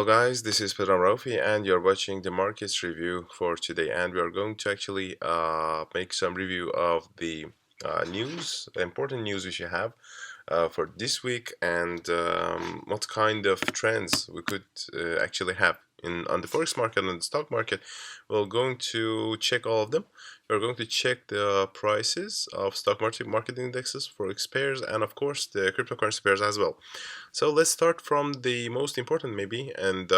Hello guys, this is Pedram Rafi and you're watching the markets review for today, and we are going to actually make some review of the important news we should have for this week, and what kind of trends we could actually have on the forex market and the stock market. We're going to check all of them. We're going to check the prices of stock market indexes, forex pairs, and of course the cryptocurrency pairs as well. So let's start from the most important maybe and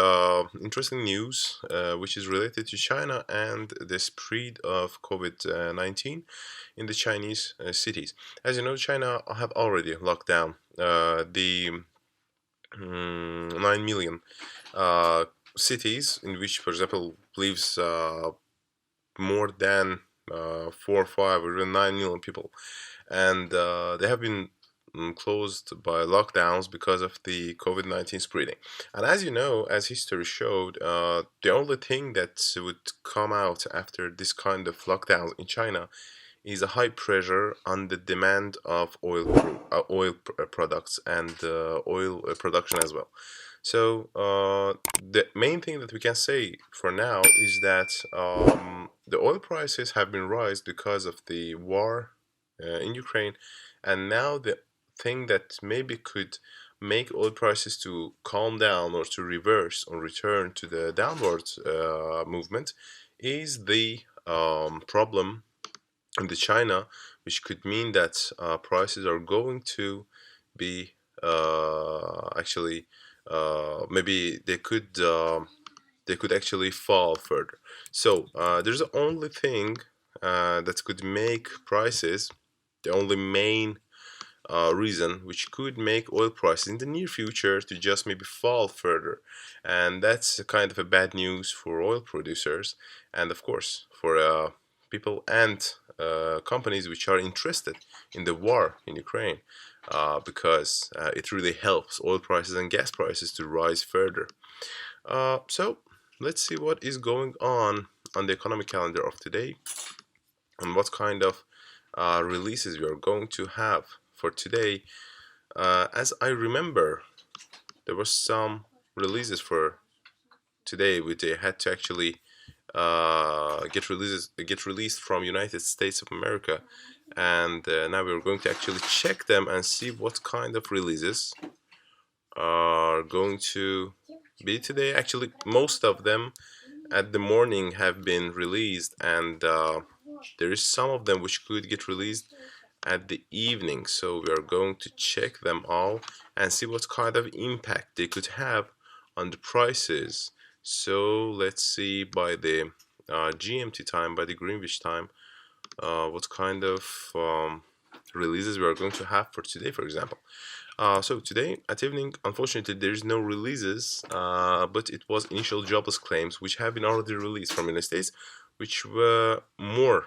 interesting news, which is related to China and the spread of COVID-19 in the Chinese cities. As you know, China have already locked down the 9 million cities in which, for example, lives more than 4, 5, or even 9 million people, and they have been closed by lockdowns because of the COVID-19 spreading. And as you know, as history showed, the only thing that would come out after this kind of lockdowns in China is a high pressure on the demand of oil products and oil production as well. So the main thing that we can say for now is that the oil prices have been raised because of the war in Ukraine, and now the thing that maybe could make oil prices to calm down or to reverse or return to the downward movement is the problem in the China, which could mean that prices are going to be actually maybe they could actually fall further. So there's the only thing that could make prices, the only main reason which could make oil prices in the near future to just maybe fall further, and that's kind of a bad news for oil producers, and of course for people and companies which are interested in the war in Ukraine, because it really helps oil prices and gas prices to rise further. So let's see what is going on the economic calendar of today, and what kind of releases we are going to have for today. As I remember, there was some releases for today which they had to actually get released from United States of America, and now we're going to actually check them and see what kind of releases are going to be today. Actually, most of them at the morning have been released, and there is some of them which could get released at the evening. So we are going to check them all and see what kind of impact they could have on the prices. So let's see by the GMT time, by the Greenwich time, what kind of releases we are going to have for today, for example. So today at evening, unfortunately, there is no releases, but it was initial jobless claims which have been already released from the United States, which were more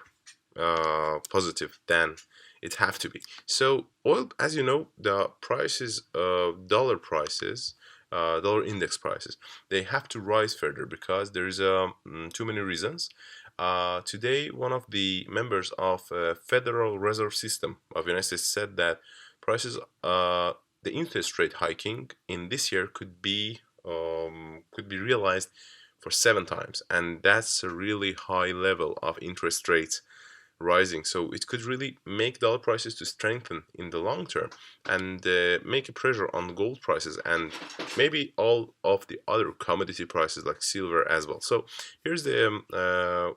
positive than it have to be. So oil, as you know, the prices, dollar prices, dollar index prices, they have to rise further because there is too many reasons. Today, one of the members of Federal Reserve System of the United States said that prices, the interest rate hiking in this year could be realized for 7 times, and that's a really high level of interest rates rising. So it could really make dollar prices to strengthen in the long term, and make a pressure on gold prices and maybe all of the other commodity prices like silver as well. So here's the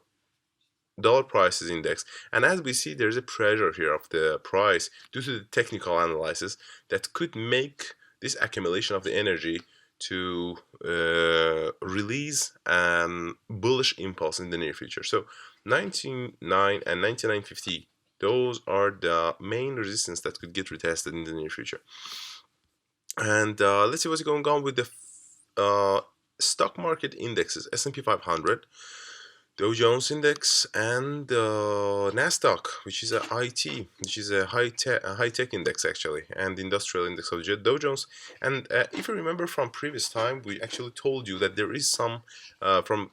dollar prices index, and as we see, there's a pressure here of the price due to the technical analysis that could make this accumulation of the energy to release a bullish impulse in the near future. So 99 and 99.50, those are the main resistance that could get retested in the near future. And let's see what's going on with the stock market indexes: S&P 500, Dow Jones Index, and Nasdaq, which is a IT, which is a high tech index actually, and industrial index of Dow Jones. And if you remember from previous time, we actually told you that there is some from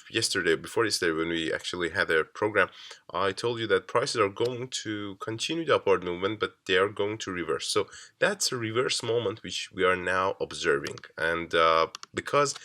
yesterday, before yesterday, when we actually had a program, I told you that prices are going to continue the upward movement, but they are going to reverse. So that's a reverse moment which we are now observing, and because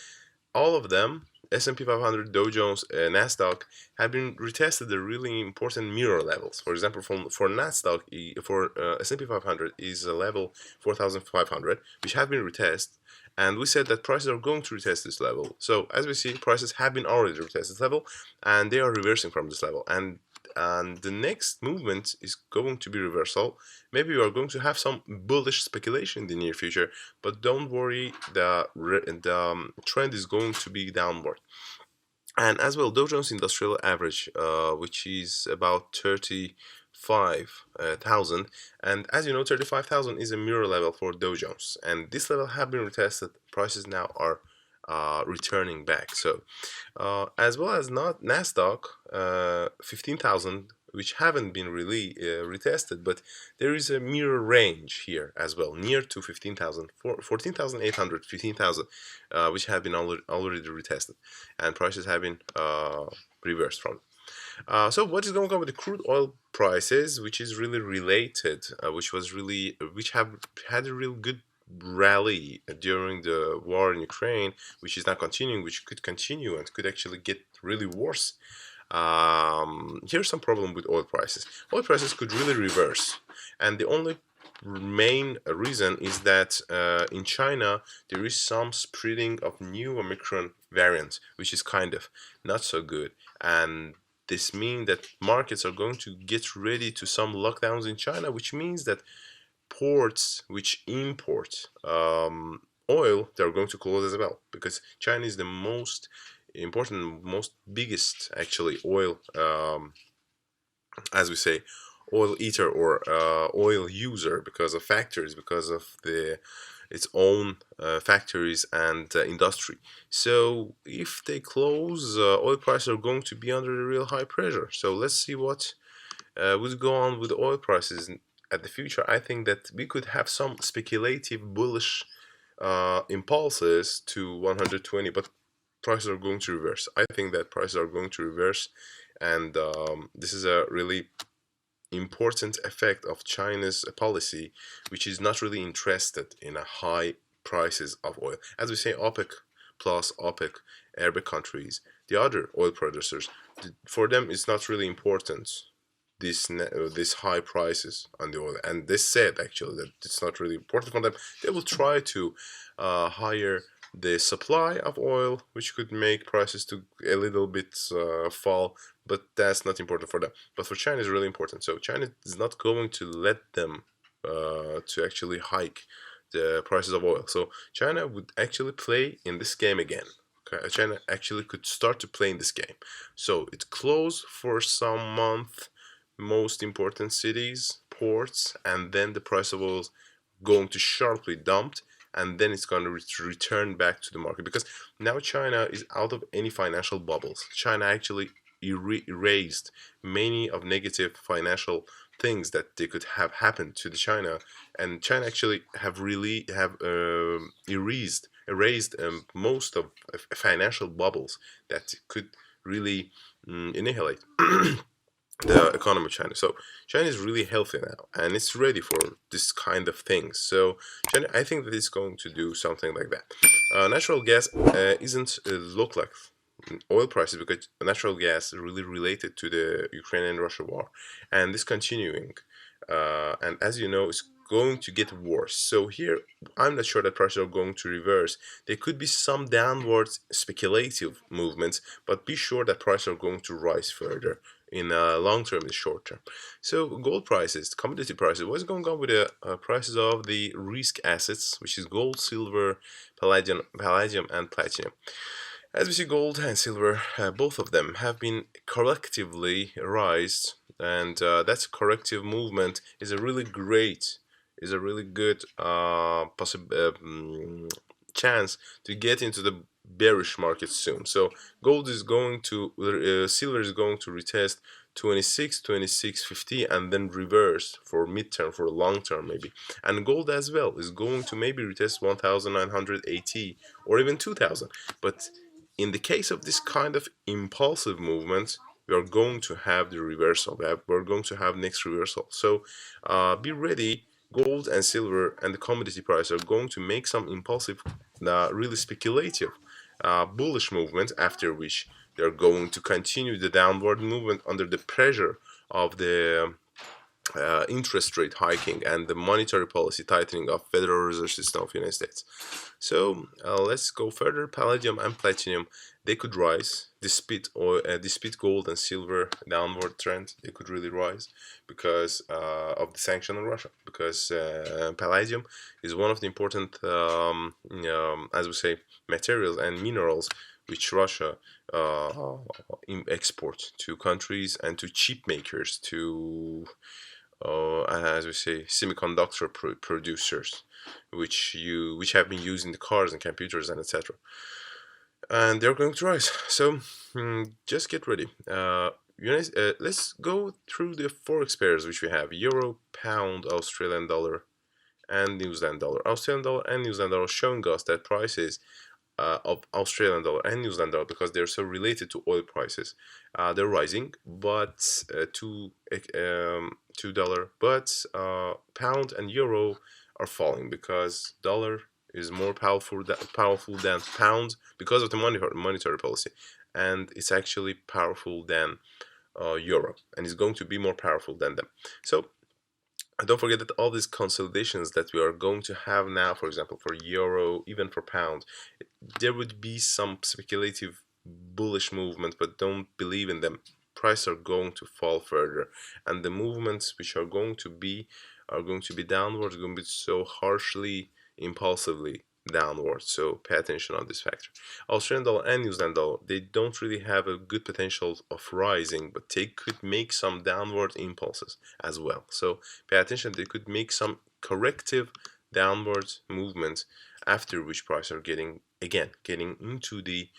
all of them, S&P 500, Dow Jones, Nasdaq, have been retested the really important mirror levels. For example, for Nasdaq, for S&P 500 is a level 4,500, which have been retested, and we said that prices are going to retest this level. So as we see, prices have been already retested this level, and they are reversing from this level. And the next movement is going to be reversal. Maybe we are going to have some bullish speculation in the near future, but don't worry, the trend is going to be downward. And as well, Dow Jones Industrial Average, which is about 35,000, and as you know, 35,000 is a mirror level for Dow Jones, and this level have been retested. Prices now are returning back. So as well as not Nasdaq, 15,000, which haven't been really retested, but there is a mirror range here as well, near to 15,000, 14,800, 15,000, which have been already retested, and prices have been reversed from. So what is going on with the crude oil prices, which is really related, which have had a real good rally during the war in Ukraine, which is now continuing, which could continue and could actually get really worse. Here's some problem with oil prices. Oil prices could really reverse, and the only main reason is that in China there is some spreading of new Omicron variants, which is kind of not so good, and this means that markets are going to get ready to some lockdowns in China, which means that ports which import oil, they're going to close as well, because China is the most important, most biggest actually oil, as we say, oil eater or oil user, because of factories, because of its own factories and industry. So if they close, oil prices are going to be under a real high pressure. So let's see what will go on with oil prices at the future. I think that we could have some speculative bullish impulses to 120, but prices are going to reverse. I think that prices are going to reverse, and this is a really important effect of China's policy, which is not really interested in a high prices of oil. As we say, OPEC plus OPEC, Arab countries, the other oil producers, for them it's not really important this high prices on the oil, and they said actually that it's not really important for them. They will try to higher the supply of oil, which could make prices to a little bit fall, but that's not important for them. But for China, it's really important. So China is not going to let them to actually hike the prices of oil. So China would actually play in this game again. Okay? China actually could start to play in this game. So it's closed for some month, most important cities, ports, and then the price of oil is going to sharply dumped, and then it's going to return back to the market, because now China is out of any financial bubbles. China actually erased many of negative financial things that they could have happened to the China, and China actually have really have erased most of financial bubbles that could really annihilate the economy of China. So China is really healthy now, and it's ready for this kind of things. So China, I think that it's going to do something like that. Natural gas isn't look like oil prices, because natural gas is really related to the Ukraine-Russia war, and this continuing. And as you know, it's going to get worse. So here, I'm not sure that prices are going to reverse. There could be some downward speculative movements, but be sure that prices are going to rise further in long term and short term. So gold prices, commodity prices, what's going on with the prices of the risk assets, which is gold, silver, palladium, and platinum. As we see, gold and silver, both of them have been collectively raised, and that corrective movement is a really good chance to get into the bearish market soon. So gold is going to silver is going to retest 26.50 and then reverse for midterm, for long term maybe, and gold as well is going to maybe retest 1980 or even 2000. But in the case of this kind of impulsive movement, we are going to have the reversal. We're going to have next reversal. So be ready. Gold and silver and the commodity price are going to make some impulsive, really speculative, bullish movement, after which they're going to continue the downward movement under the pressure of the interest rate hiking and the monetary policy tightening of Federal Reserve System of the United States. So let's go further. Palladium and platinum, they could rise despite gold and silver downward trend. They could really rise because of the sanction on Russia. Because palladium is one of the important, as we say, materials and minerals which Russia export to countries and to chip makers, to as we say, semiconductor producers, which have been used in the cars and computers and etc. And they're going to rise. So just get ready. Let's go through the forex pairs which we have: euro, pound, Australian dollar, and New Zealand dollar. Australian dollar and New Zealand dollar showing us that prices of Australian dollar and New Zealand dollar, because they're so related to oil prices, they're rising, but $2, but pound and euro are falling because dollar is more powerful than pound because of the monetary policy, and it's actually powerful than euro, and it's going to be more powerful than them. So don't forget that all these consolidations that we are going to have now, for example, for euro, even for pound, there would be some speculative bullish movement, but don't believe in them. Prices are going to fall further, and the movements which are going to be downwards, going to be so harshly, impulsively downwards. So pay attention on this factor. Australian dollar and New Zealand dollar, they don't really have a good potential of rising, but they could make some downward impulses as well. So pay attention, they could make some corrective downward movements, after which prices are getting into the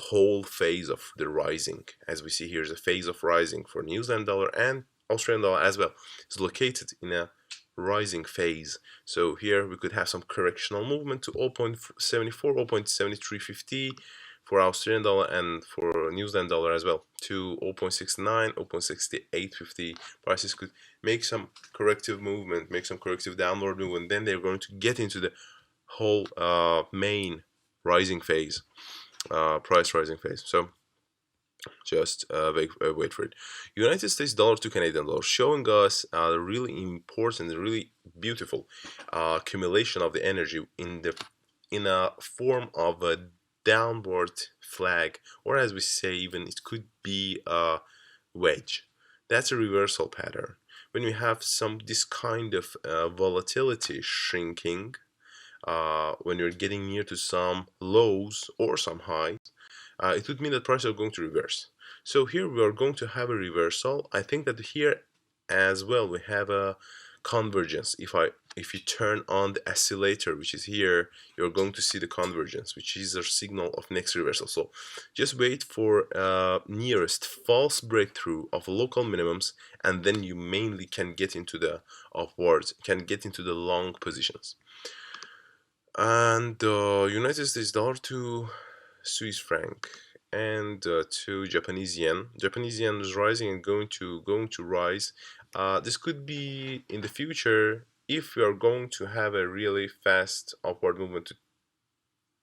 whole phase of the rising. As we see here is a phase of rising for New Zealand dollar and Australian dollar as well. It's located in a rising phase. So here we could have some correctional movement to 0.74, 0.7350 for Australian dollar, and for New Zealand dollar as well to 0.69, 0.6850. Prices could make some corrective movement, make some corrective downward movement, then they're going to get into the whole main rising phase, price rising phase. So just wait for it. United States dollar to Canadian dollar, showing us a really important, really beautiful accumulation of the energy in a form of a downward flag, or as we say, even it could be a wedge. That's a reversal pattern. When we have this kind of volatility shrinking, when you're getting near to some lows or some highs, it would mean that prices are going to reverse. So here we are going to have a reversal. I think that here as well we have a convergence. If you turn on the oscillator, which is here, you're going to see the convergence, which is a signal of next reversal. So just wait for nearest false breakthrough of local minimums, and then you mainly can get into the upwards, can get into the long positions. And United States dollar to Swiss franc, and to Japanese yen. Japanese yen is rising and going to rise. This could be in the future if we are going to have a really fast upward movement to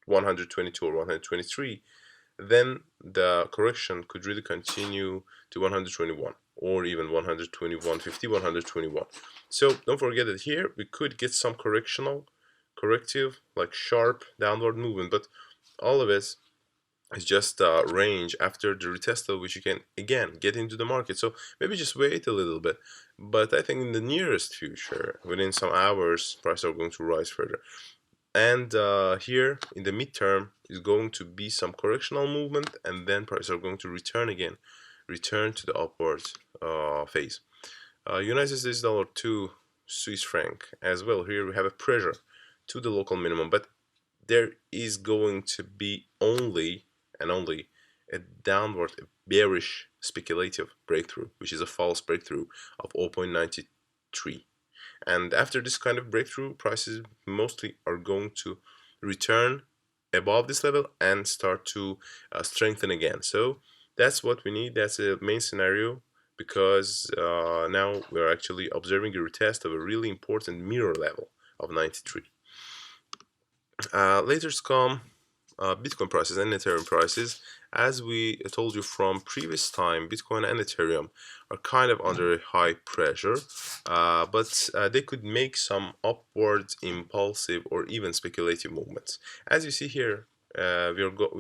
122 or 123. Then the correction could really continue to 121 or even 121.50, 121. So don't forget that here we could get some corrective, like sharp downward movement, but all of it is just a range after the retest, which you can again get into the market. So maybe just wait a little bit, but I think in the nearest future, within some hours, prices are going to rise further. And here in the midterm is going to be some correctional movement, and then prices are going to return to the upward phase. United States dollar to Swiss franc as well. Here we have a pressure to the local minimum, but there is going to be only a downward, bearish speculative breakthrough, which is a false breakthrough of 0.93. And after this kind of breakthrough, prices mostly are going to return above this level and start to strengthen again. So that's what we need. That's a main scenario, because now we're actually observing a retest of a really important mirror level of 93. Later come Bitcoin prices and Ethereum prices. As we told you from previous time, Bitcoin and Ethereum are kind of under high pressure, but they could make some upward, impulsive, or even speculative movements. As you see here, we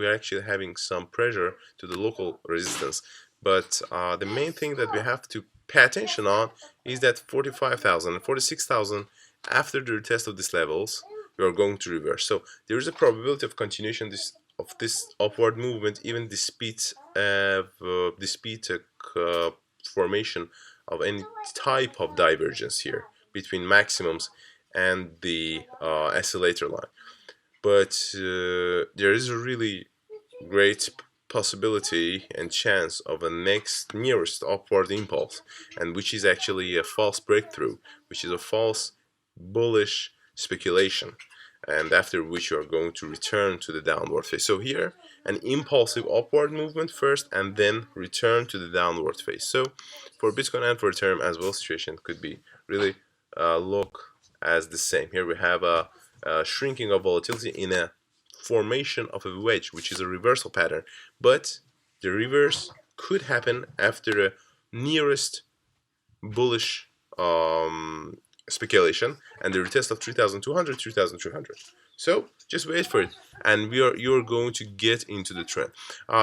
are actually having some pressure to the local resistance, but the main thing that we have to pay attention on is that 45,000 and 46,000, after the retest of these levels, we are going to reverse. So there is a probability of continuation of this upward movement, even despite formation of any type of divergence here between maximums and the oscillator line. But there is a really great possibility and chance of a next nearest upward impulse, and which is actually a false breakthrough, which is a false bullish speculation, and after which you are going to return to the downward phase. So here, an impulsive upward movement first, and then return to the downward phase. So for Bitcoin and for Ethereum as well, situation could be really look as the same. Here we have a shrinking of volatility in a formation of a wedge, which is a reversal pattern, but the reverse could happen after a nearest bullish speculation and the retest of 3,200, 3,300. So just wait for it, and you're going to get into the trend.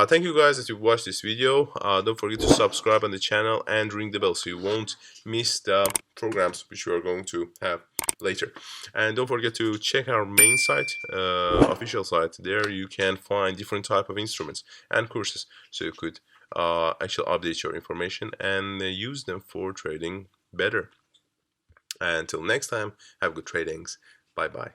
Thank you guys that you watched this video. Don't forget to subscribe on the channel and ring the bell so you won't miss the programs which we are going to have later. And don't forget to check our main site, official site. There you can find different type of instruments and courses, so you could actually update your information and use them for trading better. Until next time, have good tradings. Bye bye.